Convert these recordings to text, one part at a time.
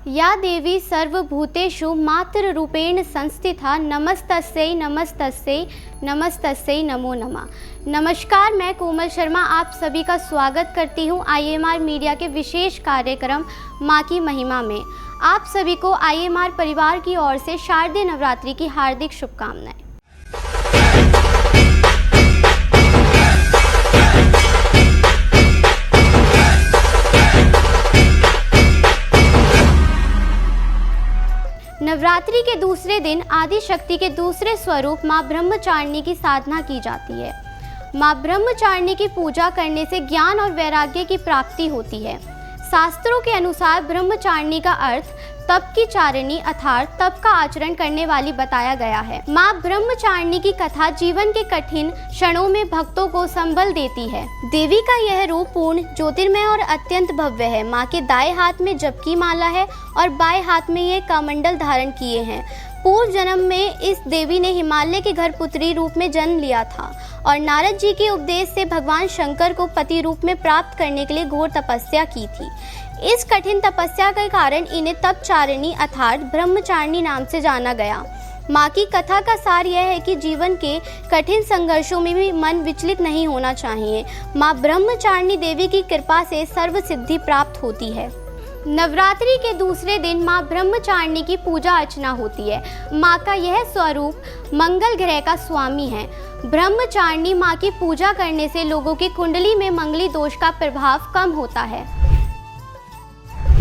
या देवी सर्वभूतेषु मातृरूपेण संस्थिता नमस्तस्यै नमस्तस्यै नमस्तस्यै नमो नमः। नमस्कार, मैं कोमल शर्मा आप सभी का स्वागत करती हूँ IMR मीडिया के विशेष कार्यक्रम माँ की महिमा में। आप सभी को IMR परिवार की ओर से शारदीय नवरात्रि की हार्दिक शुभकामनाएं। नवरात्रि के दूसरे दिन आदि शक्ति के दूसरे स्वरूप माँ ब्रह्मचारिणी की साधना की जाती है। माँ ब्रह्मचारिणी की पूजा करने से ज्ञान और वैराग्य की प्राप्ति होती है। शास्त्रों के अनुसार ब्रह्मचारिणी का अर्थ तप की चारिणी अर्थात तप का आचरण करने वाली बताया गया है। माँ ब्रह्मचारिणी की कथा जीवन के कठिन क्षणों में भक्तों को संबल देती है। देवी का यह रूप पूर्ण, ज्योतिर्मय और अत्यंत भव्य है। माँ के दाएं हाथ में जप की माला है और बाएं हाथ में ये कमंडल धारण किए हैं। पूर्व जन्म में इस देवी ने हिमालय के घर पुत्री रूप में जन्म लिया था और नारद जी के उपदेश से भगवान शंकर को पति रूप में प्राप्त करने के लिए घोर तपस्या की थी। इस कठिन तपस्या के कारण इन्हें तपचारिणी अर्थात ब्रह्मचारिणी नाम से जाना गया। माँ की कथा का सार यह है कि जीवन के कठिन संघर्षों में भी मन विचलित नहीं होना चाहिए। माँ ब्रह्मचारिणी देवी की कृपा से सर्व सिद्धि प्राप्त होती है। नवरात्रि के दूसरे दिन माँ ब्रह्मचारिणी की पूजा अर्चना होती है। माँ का यह स्वरूप मंगल ग्रह का स्वामी है। ब्रह्मचारिणी माँ की पूजा करने से लोगों की कुंडली में मंगली दोष का प्रभाव कम होता है।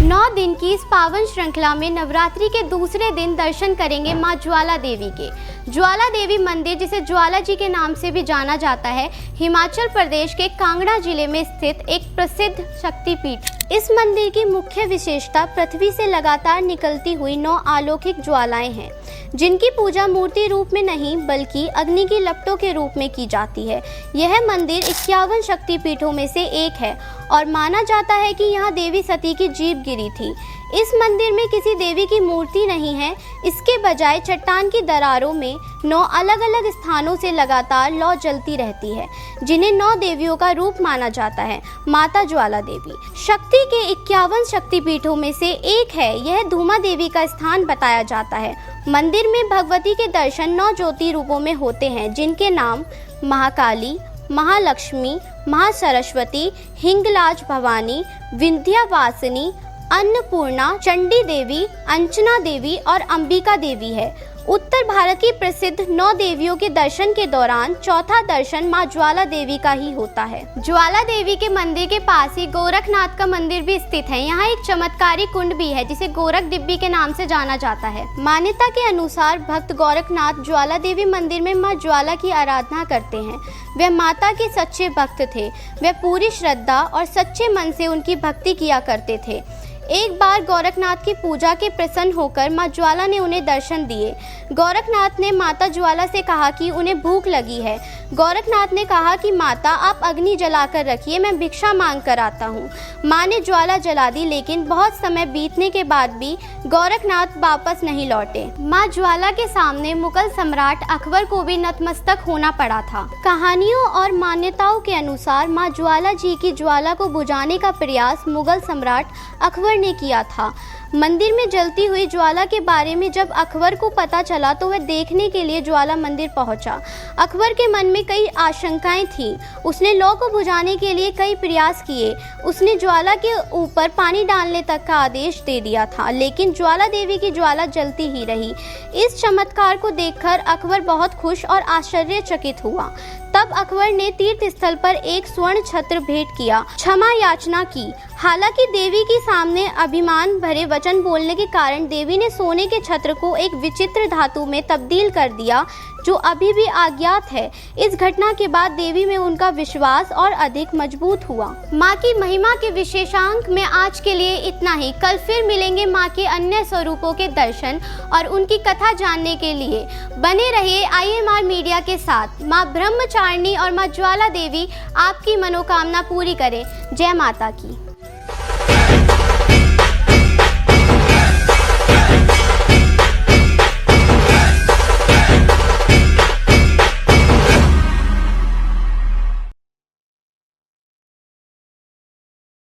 9 दिन की इस पावन श्रृंखला में नवरात्रि के दूसरे दिन दर्शन करेंगे माँ ज्वाला देवी के। ज्वाला देवी मंदिर, जिसे ज्वाला जी के नाम से भी जाना जाता है, हिमाचल प्रदेश के कांगड़ा जिले में स्थित एक प्रसिद्ध शक्तिपीठ। इस मंदिर की मुख्य विशेषता पृथ्वी से लगातार निकलती हुई 9 अलौकिक ज्वालाएं हैं, जिनकी पूजा मूर्ति रूप में नहीं बल्कि अग्नि की लपटों के रूप में की जाती है। यह मंदिर 51 शक्तिपीठों में से एक है और माना जाता है कि यहाँ देवी सती की जीभ गिरी थी। इस मंदिर में किसी देवी की मूर्ति नहीं है, इसके बजाय चट्टान की दरारों में 9 अलग अलग स्थानों से लगातार लौ जलती रहती है, जिन्हें 9 देवियों का रूप माना जाता है। माता ज्वाला देवी शक्ति के 51 शक्तिपीठों में से एक है। यह धूमा देवी का स्थान बताया जाता है। मंदिर में भगवती के दर्शन 9 ज्योति रूपों में होते हैं, जिनके नाम महाकाली, महालक्ष्मी, महासरस्वती, हिंगलाज भवानी, विंध्यवासिनी, अन्नपूर्णा, चंडी देवी, अंजना देवी और अंबिका देवी है। उत्तर भारत की प्रसिद्ध 9 देवियों के दर्शन के दौरान चौथा दर्शन माँ ज्वाला देवी का ही होता है। ज्वाला देवी के मंदिर के पास ही गोरखनाथ का मंदिर भी स्थित है। यहाँ एक चमत्कारी कुंड भी है, जिसे गोरख डिब्बी के नाम से जाना जाता है। मान्यता के अनुसार भक्त गोरखनाथ ज्वाला देवी मंदिर में माँ ज्वाला की आराधना करते हैं। वे माता के सच्चे भक्त थे। वे पूरी श्रद्धा और सच्चे मन से उनकी भक्ति किया करते थे। एक बार गोरखनाथ की पूजा के प्रसन्न होकर माँ ज्वाला ने उन्हें दर्शन दिए। गोरखनाथ ने माता ज्वाला से कहा कि उन्हें भूख लगी है। गोरखनाथ ने कहा कि माता आप अग्नि जलाकर रखिए, मैं भिक्षा मांग कर आता हूँ। माँ ने ज्वाला जला दी, लेकिन बहुत समय बीतने के बाद भी गोरखनाथ वापस नहीं लौटे। माँ ज्वाला के सामने मुगल सम्राट अकबर को भी नतमस्तक होना पड़ा था। कहानियों और मान्यताओं के अनुसार माँ ज्वाला जी की ज्वाला को बुझाने का प्रयास मुगल सम्राट अकबर ने किया था। मंदिर में जलती हुई ज्वाला के बारे में जब अकबर को पता चला तो वह देखने के लिए ज्वाला मंदिर पहुंचा। अकबर के मन में कई आशंकाएं थीं। उसने लौ को बुझाने के लिए कई प्रयास किए। उसने ज्वाला के ऊपर पानी डालने तक का आदेश दे दिया था, लेकिन ज्वाला देवी की ज्वाला जलती ही रही। इस चमत्कार को देखकर अकबर बहुत खुश और आश्चर्यचकित हुआ। तब अकबर ने तीर्थ स्थल पर एक स्वर्ण छत्र भेंट किया, क्षमा याचना की। हालांकि देवी के सामने अभिमान भरे वचन बोलने के कारण देवी ने सोने के छत्र को एक विचित्र धातु में तब्दील कर दिया, जो अभी भी अज्ञात है। इस घटना के बाद देवी में उनका विश्वास और अधिक मजबूत हुआ। माँ की महिमा के विशेषांक में आज के लिए इतना ही। कल फिर मिलेंगे माँ के अन्य स्वरूपों के दर्शन और उनकी कथा जानने के लिए। बने रहिए IMR मीडिया के साथ। माँ ब्रह्मचारिणी और माँ ज्वाला देवी आपकी मनोकामना पूरी करें। जय माता की।